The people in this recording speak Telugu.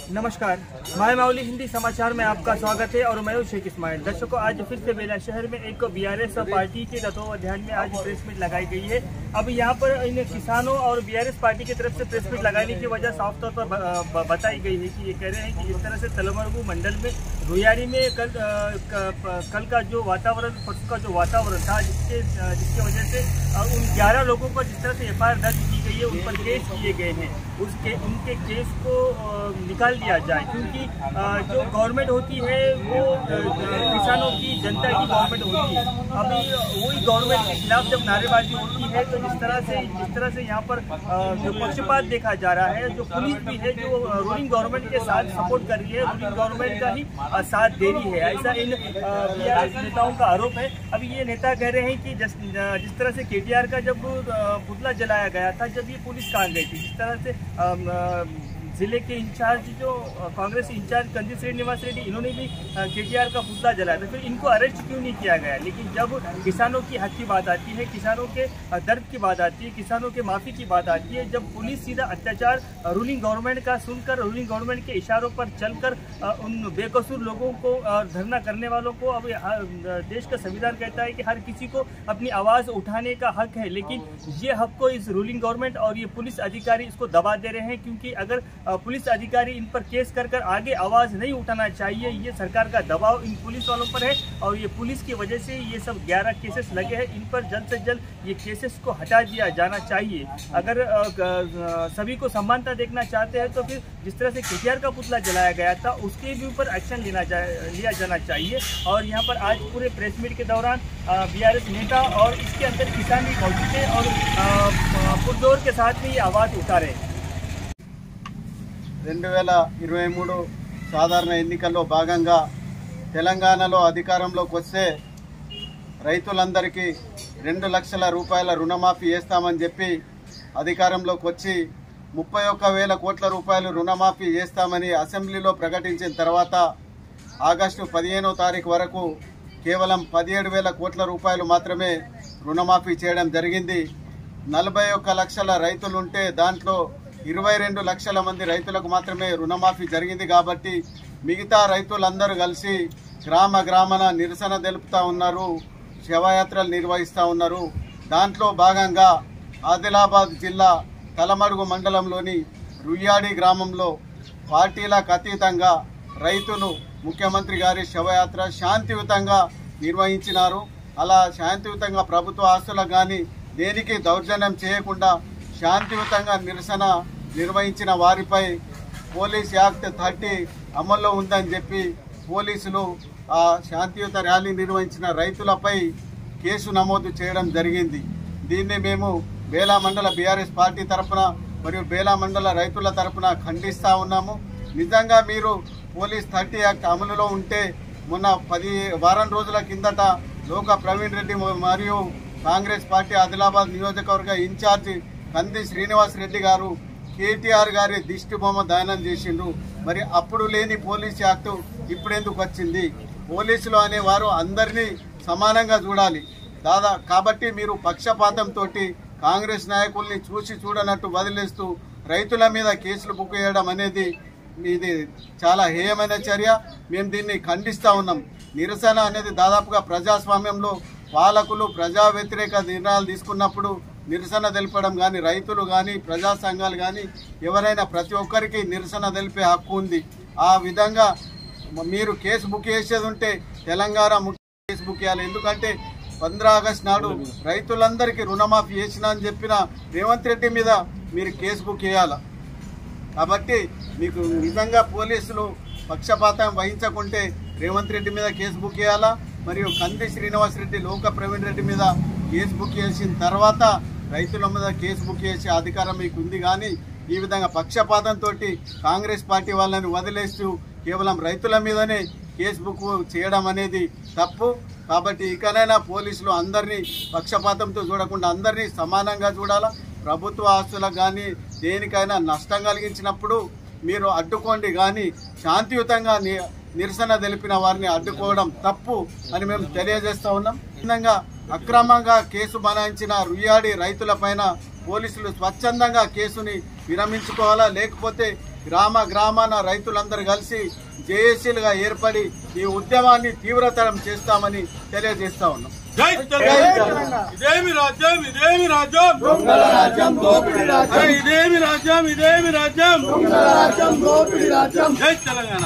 नमस्कार, माय माउली हिंदी समाचार में आपका स्वागत है और मैं हूं शेख इस्माइल। दर्शकों, आज फिर से बेला शहर में एक बीआरएस पार्टी के तत्वावधान में आज प्रेस मीट लगाई गई है। अब यहां पर इन किसानों और बीआरएस पार्टी की तरफ से प्रेस मीट लगाने की वजह साफ तौर पर बताई गई है कि ये कह रहे हैं कि इस तरह से तलमरगु मंडल में रुयारी में कल का जो वातावरण, परसों का जो वातावरण था, जिसके वजह से उन 11 लोगों को जिस तरह से एफआईआर दर्ज की गई है, उन पर केस किए गए हैं, उनके केस को निकाल दिया जाए, क्योंकि जो गवर्नमेंट होती है वो किसानों की, जनता की गवर्नमेंट होती है। अभी वही गवर्नमेंट के खिलाफ जब नारेबाजी होती है तो जिस तरह से यहाँ पर जो पक्षपात देखा जा रहा है, जो पुलिस भी है जो रूलिंग गवर्नमेंट के साथ सपोर्ट कर रही है, रूलिंग गवर्नमेंट का ही साथ दे रही है, ऐसा इन बीआरएस नेताओं का आरोप है। अभी ये नेता कह रहे हैं कि जिस तरह से केटीआर का जब पुतला जलाया गया था, जब ये पुलिस कहाँ गई थी, जिस तरह से जिले के इंचार्ज जो कांग्रेस इंचार्ज कंजी श्रीनिवास रेड्डी, इन्होंने भी केटीआर का पुतला जलाया था, फिर इनको अरेस्ट क्यों नहीं किया गया। लेकिन जब किसानों की हक की बात आती है, किसानों के दर्द की बात आती है, किसानों के माफ़ी की बात आती है, जब पुलिस सीधा अत्याचार रूलिंग गवर्नमेंट का सुनकर, रूलिंग गवर्नमेंट के इशारों पर चलकर उन बेकसूर लोगों को, धरना करने वालों को, अब देश का संविधान कहता है कि हर किसी को अपनी आवाज़ उठाने का हक है, लेकिन ये हक को इस रूलिंग गवर्नमेंट और ये पुलिस अधिकारी इसको दबा दे रहे हैं, क्योंकि अगर पुलिस अधिकारी इन पर केस कर आगे आवाज नहीं उठाना चाहिए, ये सरकार का दबाव इन पुलिस वालों पर है और ये पुलिस की वजह से ये सब 11 केसेस लगे हैं। इन पर जल्द से जल्द ये केसेस को हटा दिया जाना चाहिए। अगर सभी को समानता देखना चाहते हैं तो फिर जिस तरह से केटीआर का पुतला जलाया गया था उसके भी ऊपर एक्शन लिया जाना चाहिए। और यहाँ पर आज पूरे प्रेस मीट के दौरान बीआरएस नेता और इसके अंदर किसान भी मौजूद थे और पुरजोर के साथ ही ये आवाज़ उतारे। 2023 సాధారణ ఎన్నికల్లో భాగంగా తెలంగాణలో అధికారంలోకి వస్తే రైతులందరికీ 2 లక్షల రూపాయల రుణమాఫీ చేస్తామని చెప్పి అధికారంలోకి వచ్చి 31,000 కోట్ల రూపాయలు రుణమాఫీ చేస్తామని అసెంబ్లీలో ప్రకటించిన తర్వాత ఆగస్టు 15వ తారీఖు వరకు కేవలం 17,000 కోట్ల రూపాయలు మాత్రమే రుణమాఫీ చేయడం జరిగింది। 41 లక్షల రైతులుంటే దాంట్లో 22 లక్షల మంది రైతులకు మాత్రమే రుణమాఫీ జరిగింది। కాబట్టి మిగతా రైతులందరూ కలిసి గ్రామాన నిరసన తెలుపుతా ఉన్నారు, శవయాత్రలు నిర్వహిస్తూ ఉన్నారు। దాంట్లో భాగంగా ఆదిలాబాద్ జిల్లా తలమడుగు మండలంలోని రుయ్యాడి గ్రామంలో పార్టీలకు అతీతంగా రైతులు ముఖ్యమంత్రి గారి శవయాత్ర శాంతియుతంగా నిర్వహించినారు। అలా శాంతియుతంగా ప్రభుత్వ ఆస్తులకు కానీ దేనికి దౌర్జన్యం చేయకుండా శాంతియుతంగా నిరసన నిర్వహించిన వారిపై పోలీస్ యాక్ట్ 30 అమల్లో ఉందని చెప్పి పోలీసులు ఆ శాంతియుత ర్యాలీ నిర్వహించిన రైతులపై కేసు నమోదు చేయడం జరిగింది। దీన్ని మేము బేలా మండల బీఆర్ఎస్ పార్టీ తరఫున మరియు బేలా మండల రైతుల తరఫున ఖండిస్తూ ఉన్నాము। నిజంగా మీరు పోలీస్ 30 యాక్ట్ అమలులో ఉంటే మొన్న వారం రోజుల కిందట లోక ప్రవీణ్ రెడ్డి మరియు కాంగ్రెస్ పార్టీ ఆదిలాబాద్ నియోజకవర్గ ఇన్ఛార్జి కంది శ్రీనివాస్ రెడ్డి గారు కేటీఆర్ గారి దిష్టి బొమ్మ దానం చేసిండ్రు। మరి అప్పుడు లేని పోలీస్ యాక్టు ఇప్పుడెందుకు వచ్చింది? పోలీసులు అనేవారు అందరినీ సమానంగా చూడాలి కాబట్టి మీరు పక్షపాతంతో కాంగ్రెస్ నాయకుల్ని చూసి చూడనట్టు వదిలేస్తూ రైతుల మీద కేసులు బుక్ చేయడం అనేది ఇది చాలా హేయమైన చర్య। మేము దీన్ని ఖండిస్తూ ఉన్నాం। నిరసన అనేది దాదాపుగా ప్రజాస్వామ్యంలో పాలకులు ప్రజా వ్యతిరేక నిర్ణయాలు తీసుకున్నప్పుడు నిరసన తెలపడం కానీ, రైతులు కానీ, ప్రజా సంఘాలు కానీ ఎవరైనా ప్రతి ఒక్కరికి నిరసన తెలిపే హక్కు ఉంది। ఆ విధంగా మీరు కేసు బుక్ చేసేది ఉంటే తెలంగాణ కేసు బుక్ చేయాలి। ఎందుకంటే 15 ఆగస్టు నాడు రైతులందరికీ రుణమాఫీ చేసినా అని చెప్పిన రేవంత్ రెడ్డి మీద మీరు కేసు బుక్ చేయాలి। కాబట్టి మీకు నిజంగా పోలీసులు పక్షపాతం వహించకుంటే రేవంత్ రెడ్డి మీద కేసు బుక్ చేయాలా, మరియు కంది శ్రీనివాస్ రెడ్డి, లోక ప్రవీణ్ రెడ్డి మీద కేసు బుక్ చేసిన తర్వాత రైతుల మీద కేసు బుక్ చేసే అధికారం మీకు ఉంది। కానీ ఈ విధంగా పక్షపాతంతో కాంగ్రెస్ పార్టీ వాళ్ళని వదిలేస్తూ కేవలం రైతుల మీదనే కేసు బుక్ చేయడం అనేది తప్పు। కాబట్టి ఇకనైనా పోలీసులు అందరినీ పక్షపాతంతో చూడకుండా అందరినీ సమానంగా చూడాలా। ప్రభుత్వ ఆస్తులకు కానీ దేనికైనా నష్టం కలిగించినప్పుడు మీరు అడ్డుకోండి, కానీ శాంతియుతంగా నిరసన తెలిపిన వారిని అడ్డుకోవడం తప్పు అని మేము తెలియజేస్తా ఉన్నాం। విధంగా అక్రమంగా కేసు బనాయించిన రుయ్యాడి రైతులపైన పోలీసులు స్వచ్ఛందంగా కేసుని విరమించుకోవాలా, లేకపోతే గ్రామ గ్రామాన రైతులందరూ కలిసి జేఏసీలుగా ఏర్పడి ఈ ఉద్యమాన్ని తీవ్రతరం చేస్తామని తెలియజేస్తా ఉన్నాం. జై తెలంగాణ. ఇదేమి రాజ్యం, ఇదేమి రాజ్యం, దొంగల రాజ్యం, దోపిడీ రాజ్యం, ఇదేమి రాజ్యం, ఇదేమి రాజ్యం, దొంగల రాజ్యం, దోపిడీ రాజ్యం. జై తెలంగాణ.